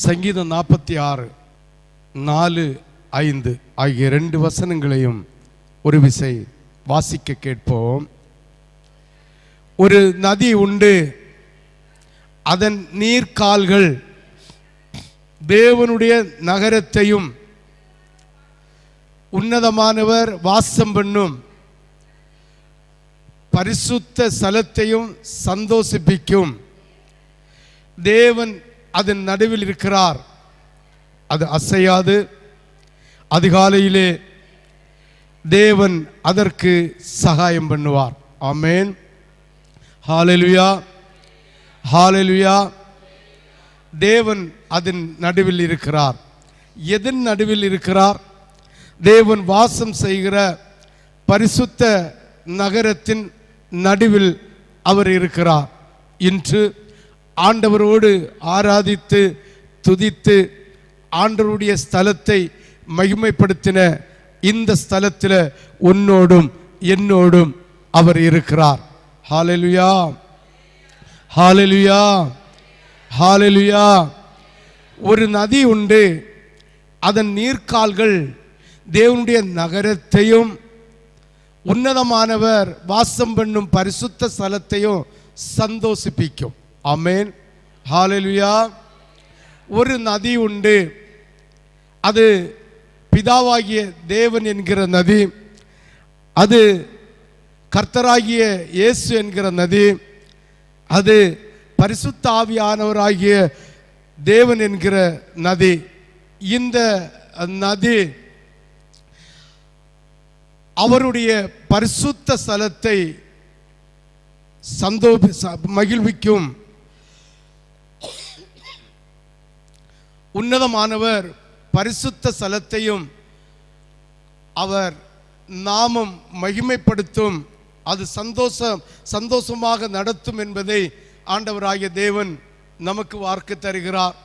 சங்கீதம் 46 4, 5 ஆகிய 2 வசனங்களையும் ஒரு விசை வாசிக்க கேட்போம். ஒரு நதி உண்டு, அதன் நீர்க்கால்கள் தேவனுடைய நகரத்தையும் உன்னதமானவர் வாசம் பண்ணும் பரிசுத்த ஸ்தலத்தையும் சந்தோஷிப்பிக்கும். தேவன் அதன் நடுவில் இருக்கிறார், அது அசையாது. அதிகாலையிலே தேவன் அதற்கு சகாயம் பண்ணுவார். ஆமென். ஹல்லேலூயா, ஹல்லேலூயா. தேவன் அதன் நடுவில் இருக்கிறார். எதன் நடுவில் இருக்கிறார்? தேவன் வாசம் செய்கிற பரிசுத்த நகரத்தின் நடுவில் அவர் இருக்கிறார். இன்று ஆண்டவரோடு ஆராதித்து துதித்து ஆண்டவருடைய ஸ்தலத்தை மகிமைப்படுத்தின இந்த ஸ்தலத்தில் உன்னோடும் என்னோடும் அவர் இருக்கிறார். ஹல்லேலூயா, ஹல்லேலூயா, ஹல்லேலூயா. ஒரு நதி உண்டு, அதன் நீர்க்கால்கள் தேவனுடைய நகரத்தையும் உன்னதமானவர் வாசம் பண்ணும் பரிசுத்த ஸ்தலத்தையும் சந்தோஷிப்பிக்கும். ஆமென், ஹல்லேலூயா. ஒரு நதி உண்டு, அது பிதாவாகிய தேவன் என்கிற நதி, அது கர்த்தராகிய இயேசு என்கிற நதி, அது பரிசுத்த ஆவியானவராகிய தேவன் என்கிற நதி. இந்த நதி அவருடைய பரிசுத்த ஸ்தலத்தை மகிழ்விக்கும். உன்னதமானவர் பரிசுத்த ஸ்தலத்தையும் அவர் நாமம் மகிமைப்படுத்தும், அது சந்தோஷமாக நடத்தும் என்பதை ஆண்டவராகிய தேவன் நமக்கு வாக்கு தருகிறார்.